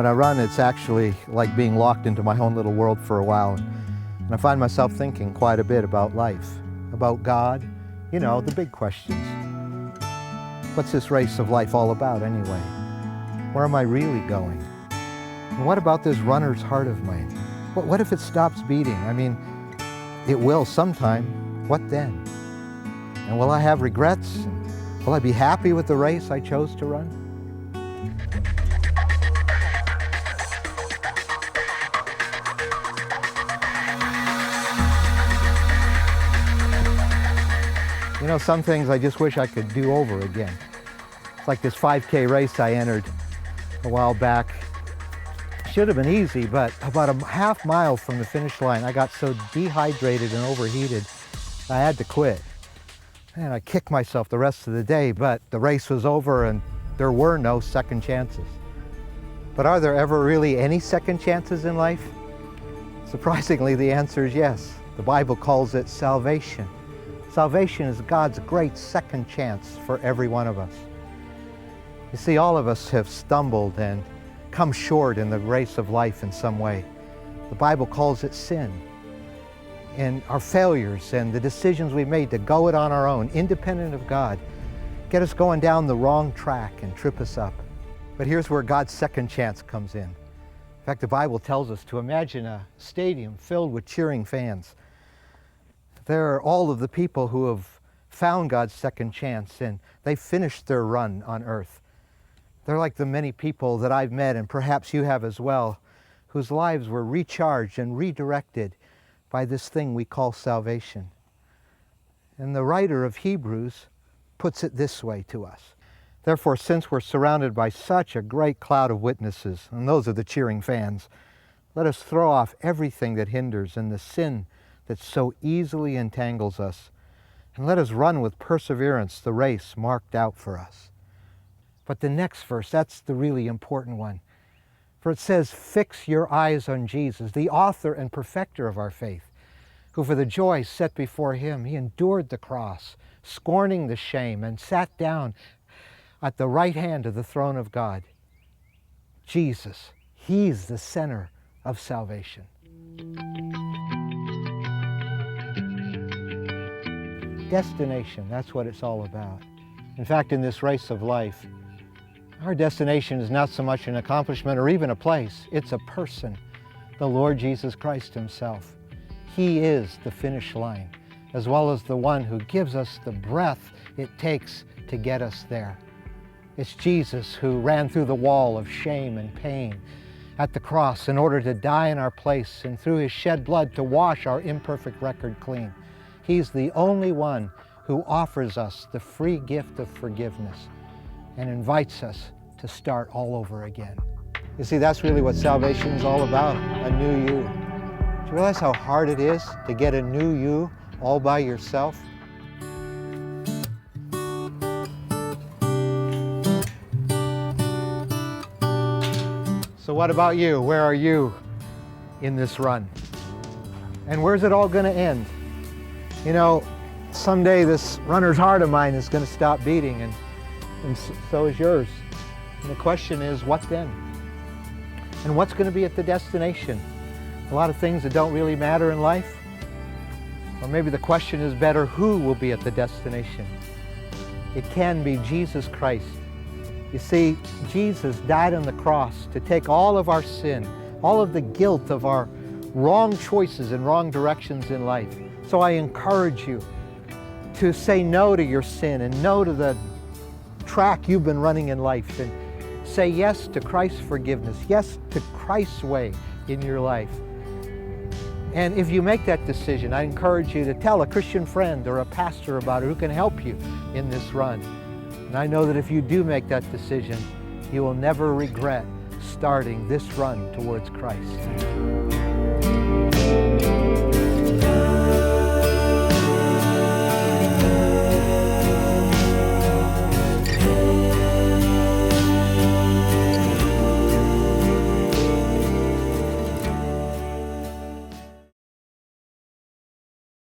When I run, it's actually like being locked into my own little world for a while. And I find myself thinking quite a bit about life, about God, you know, the big questions. What's this race of life all about anyway? Where am I really going? And what about this runner's heart of mine? What if it stops beating? I mean, it will sometime. What then? And will I have regrets? And will I be happy with the race I chose to run? You know, some things I just wish I could do over again. It's like this 5K race I entered a while back. Should have been easy, but about a half mile from the finish line, I got so dehydrated and overheated, I had to quit. And I kicked myself the rest of the day, but the race was over and there were no second chances. But are there ever really any second chances in life? Surprisingly, the answer is yes. The Bible calls it salvation. Salvation is God's great second chance for every one of us. You see, all of us have stumbled and come short in the race of life in some way. The Bible calls it sin. And our failures and the decisions we made to go it on our own, independent of God, get us going down the wrong track and trip us up. But here's where God's second chance comes in. In fact, the Bible tells us to imagine a stadium filled with cheering fans. They're all of the people who have found God's second chance and they finished their run on earth. They're like the many people that I've met, and perhaps you have as well, whose lives were recharged and redirected by this thing we call salvation. And the writer of Hebrews puts it this way to us. Therefore, since we're surrounded by such a great cloud of witnesses, and those are the cheering fans, let us throw off everything that hinders and the sin that so easily entangles us, and let us run with perseverance the race marked out for us. But the next verse, that's the really important one. For it says, fix your eyes on Jesus, the author and perfecter of our faith, who for the joy set before him, he endured the cross, scorning the shame, and sat down at the right hand of the throne of God. Jesus, he's the center of salvation. Destination, that's what it's all about. In fact, in this race of life, our destination is not so much an accomplishment or even a place, it's a person, the Lord Jesus Christ himself. He is the finish line, as well as the one who gives us the breath it takes to get us there. It's Jesus who ran through the wall of shame and pain at the cross in order to die in our place, and through his shed blood to wash our imperfect record clean. He's the only one who offers us the free gift of forgiveness and invites us to start all over again. You see, that's really what salvation is all about, a new you. Do you realize how hard it is to get a new you all by yourself? So what about you? Where are you in this run? And where's it all going to end? You know, someday this runner's heart of mine is going to stop beating, and so is yours. And the question is, what then? And what's going to be at the destination? A lot of things that don't really matter in life? Or maybe the question is better, who will be at the destination? It can be Jesus Christ. You see, Jesus died on the cross to take all of our sin, all of the guilt of our wrong choices and wrong directions in life. So I encourage you to say no to your sin and no to the track you've been running in life, and say yes to Christ's forgiveness, yes to Christ's way in your life. And if you make that decision, I encourage you to tell a Christian friend or a pastor about it who can help you in this run. And I know that if you do make that decision, you will never regret starting this run towards Christ.